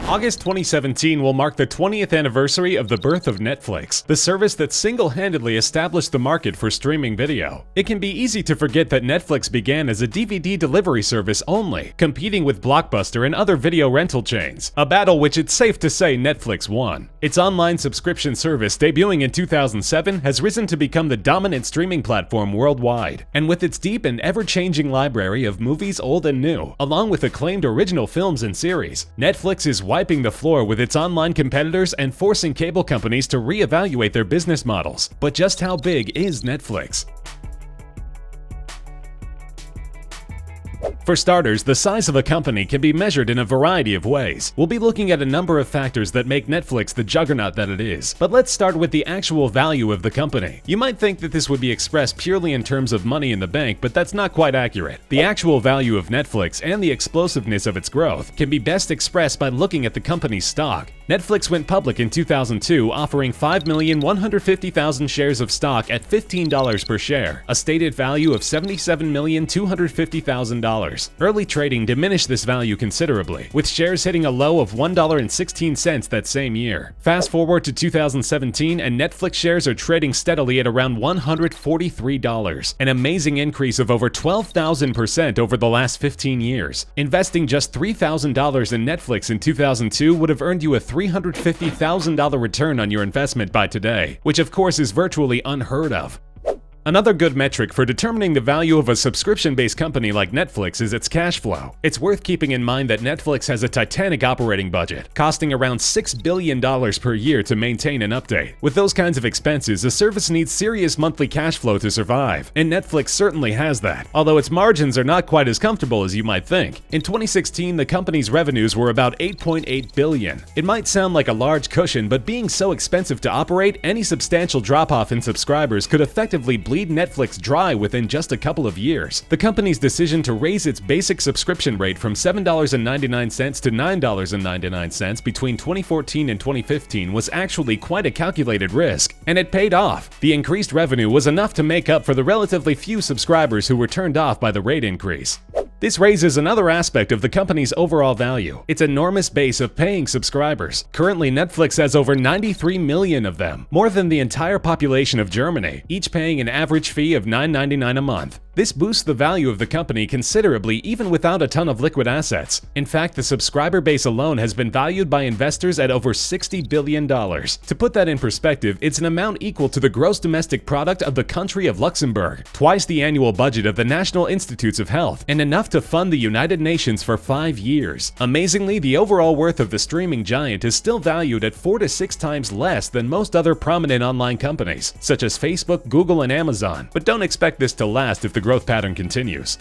August 2017 will mark the 20th anniversary of the birth of Netflix, the service that single-handedly established the market for streaming video. It can be easy to forget that Netflix began as a DVD delivery service only, competing with Blockbuster and other video rental chains, a battle which it's safe to say Netflix won. Its online subscription service, debuting in 2007, has risen to become the dominant streaming platform worldwide. And with its deep and ever-changing library of movies old and new, along with acclaimed original films and series, Netflix is wiping the floor with its online competitors and forcing cable companies to reevaluate their business models. But just how big is Netflix? For starters, the size of a company can be measured in a variety of ways. We'll be looking at a number of factors that make Netflix the juggernaut that it is. But let's start with the actual value of the company. You might think that this would be expressed purely in terms of money in the bank, but that's not quite accurate. The actual value of Netflix and the explosiveness of its growth can be best expressed by looking at the company's stock. Netflix went public in 2002, offering 5,150,000 shares of stock at $15 per share, a stated value of $77,250,000. Early trading diminished this value considerably, with shares hitting a low of $1.16 that same year. Fast forward to 2017, and Netflix shares are trading steadily at around $143, an amazing increase of over 12,000% over the last 15 years. Investing just $3,000 in Netflix in 2002 would have earned you a $350,000 return on your investment by today, which of course is virtually unheard of. Another good metric for determining the value of a subscription-based company like Netflix is its cash flow. It's worth keeping in mind that Netflix has a titanic operating budget, costing around $6 billion per year to maintain and update. With those kinds of expenses, a service needs serious monthly cash flow to survive, and Netflix certainly has that, although its margins are not quite as comfortable as you might think. In 2016, the company's revenues were about $8.8 billion. It might sound like a large cushion, but being so expensive to operate, any substantial drop-off in subscribers could effectively bleed Netflix dry within just a couple of years. The company's decision to raise its basic subscription rate from $7.99 to $9.99 between 2014 and 2015 was actually quite a calculated risk, and it paid off. The increased revenue was enough to make up for the relatively few subscribers who were turned off by the rate increase. This raises another aspect of the company's overall value: its enormous base of paying subscribers. Currently, Netflix has over 93 million of them, more than the entire population of Germany, each paying an average fee of $9.99 a month. This boosts the value of the company considerably even without a ton of liquid assets. In fact, the subscriber base alone has been valued by investors at over $60 billion. To put that in perspective, it's an amount equal to the gross domestic product of the country of Luxembourg, twice the annual budget of the National Institutes of Health, and enough to fund the United Nations for 5 years. Amazingly, the overall worth of the streaming giant is still valued at 4 to 6 times less than most other prominent online companies, such as Facebook, Google, and Amazon. But don't expect this to last if the growth pattern continues.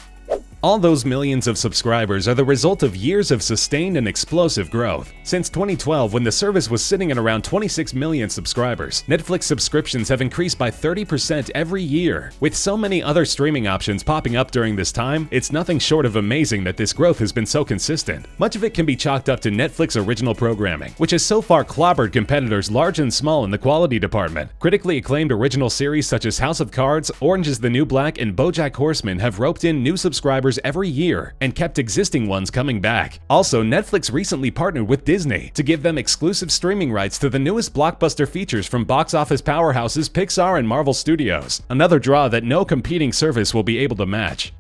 All those millions of subscribers are the result of years of sustained and explosive growth. Since 2012, when the service was sitting at around 26 million subscribers, Netflix subscriptions have increased by 30% every year. With so many other streaming options popping up during this time, it's nothing short of amazing that this growth has been so consistent. Much of it can be chalked up to Netflix original programming, which has so far clobbered competitors large and small in the quality department. Critically acclaimed original series such as House of Cards, Orange is the New Black, and BoJack Horseman have roped in new subscribers every year and kept existing ones coming back. Also, Netflix recently partnered with Disney to give them exclusive streaming rights to the newest blockbuster features from box office powerhouses Pixar and Marvel Studios, another draw that no competing service will be able to match.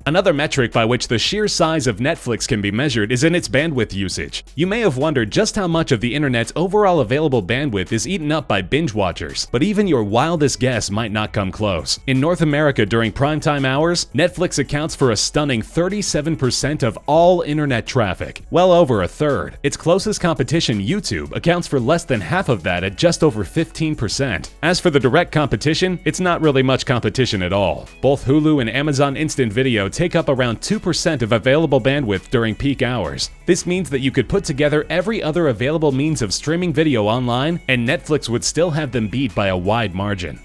Another metric by which the sheer size of Netflix can be measured is in its bandwidth usage. You may have wondered just how much of the internet's overall available bandwidth is eaten up by binge watchers, but even your wildest guess might not come close. In North America during primetime hours, Netflix accounts for a stunning 37% of all internet traffic, well over a third. Its closest competition, YouTube, accounts for less than half of that at just over 15%. As for the direct competition, it's not really much competition at all. Both Hulu and Amazon Instant Video take up around 2% of available bandwidth during peak hours. This means that you could put together every other available means of streaming video online, and Netflix would still have them beat by a wide margin.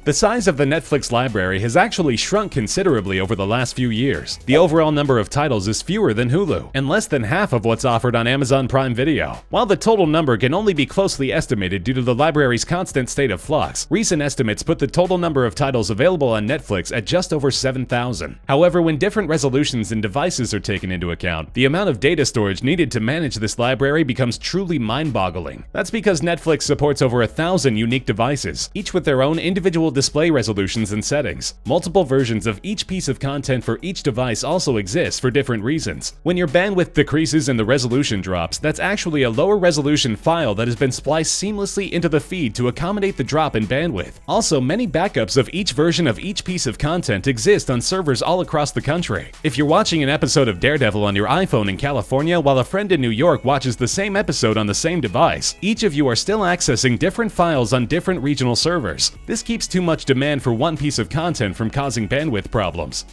The size of the Netflix library has actually shrunk considerably over the last few years. The overall number of titles is fewer than Hulu, and less than half of what's offered on Amazon Prime Video. While the total number can only be closely estimated due to the library's constant state of flux, recent estimates put the total number of titles available on Netflix at just over 7,000. However, when different resolutions and devices are taken into account, the amount of data storage needed to manage this library becomes truly mind-boggling. That's because Netflix supports over 1,000 unique devices, each with their own individual display resolutions and settings. Multiple versions of each piece of content for each device also exist for different reasons. When your bandwidth decreases and the resolution drops, that's actually a lower resolution file that has been spliced seamlessly into the feed to accommodate the drop in bandwidth. Also, many backups of each version of each piece of content exist on servers all across the country. If you're watching an episode of Daredevil on your iPhone in California while a friend in New York watches the same episode on the same device, each of you are still accessing different files on different regional servers. This keeps too much demand for one piece of content from causing bandwidth problems.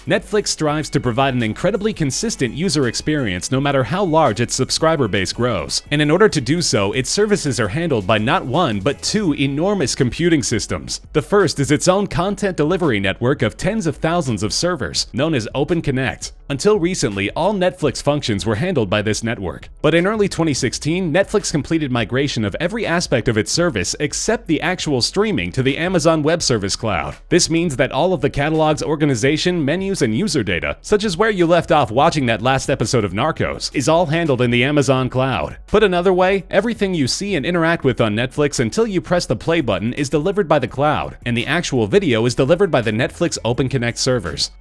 Netflix strives to provide an incredibly consistent user experience no matter how large its subscriber base grows. And in order to do so, its services are handled by not one, but two enormous computing systems. The first is its own content delivery network of tens of thousands of servers, known as Open Connect. Until recently, all Netflix functions were handled by this network. But in early 2016, Netflix completed migration of every aspect of its service except the actual streaming to the Amazon Web Service cloud. This means that all of the catalog's organization, menus, and user data, such as where you left off watching that last episode of Narcos, is all handled in the Amazon cloud. Put another way, everything you see and interact with on Netflix until you press the play button is delivered by the cloud, and the actual video is delivered by the Netflix Open Connect servers.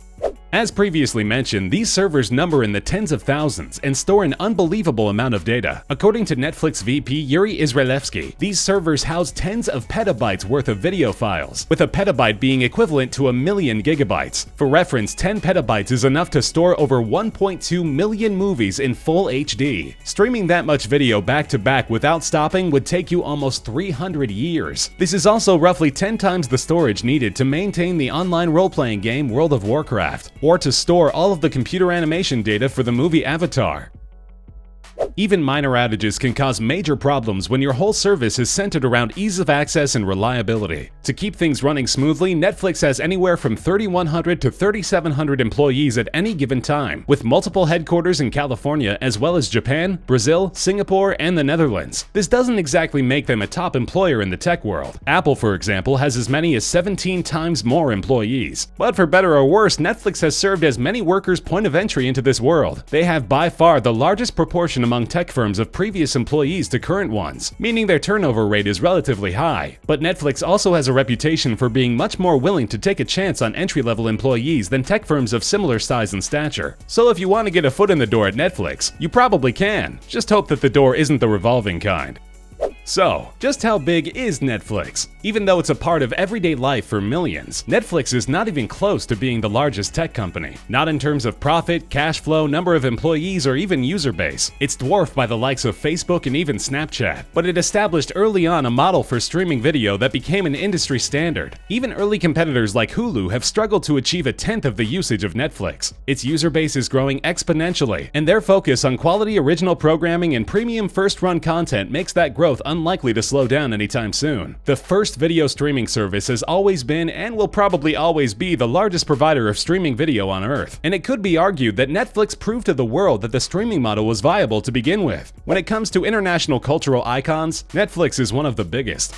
As previously mentioned, these servers number in the tens of thousands and store an unbelievable amount of data. According to Netflix VP Yuri Israelevsky, these servers house tens of petabytes worth of video files, with a petabyte being equivalent to 1,000,000 gigabytes. For reference, 10 petabytes is enough to store over 1.2 million movies in full HD. Streaming that much video back to back without stopping would take you almost 300 years. This is also roughly 10 times the storage needed to maintain the online role-playing game World of Warcraft, or to store all of the computer animation data for the movie Avatar. Even minor outages can cause major problems when your whole service is centered around ease of access and reliability. To keep things running smoothly, Netflix has anywhere from 3,100 to 3,700 employees at any given time, with multiple headquarters in California as well as Japan, Brazil, Singapore, and the Netherlands. This doesn't exactly make them a top employer in the tech world. Apple, for example, has as many as 17 times more employees. But for better or worse, Netflix has served as many workers' point of entry into this world. They have by far the largest proportion among tech firms of previous employees to current ones, meaning their turnover rate is relatively high. But Netflix also has a reputation for being much more willing to take a chance on entry-level employees than tech firms of similar size and stature. So if you want to get a foot in the door at Netflix, you probably can. Just hope that the door isn't the revolving kind. So, just how big is Netflix? Even though it's a part of everyday life for millions, Netflix is not even close to being the largest tech company. Not in terms of profit, cash flow, number of employees, or even user base. It's dwarfed by the likes of Facebook and even Snapchat. But it established early on a model for streaming video that became an industry standard. Even early competitors like Hulu have struggled to achieve a tenth of the usage of Netflix. Its user base is growing exponentially, and their focus on quality original programming and premium first-run content makes that growth unlikely to slow down anytime soon. The first video streaming service has always been and will probably always be the largest provider of streaming video on Earth. And it could be argued that Netflix proved to the world that the streaming model was viable to begin with. When it comes to international cultural icons, Netflix is one of the biggest.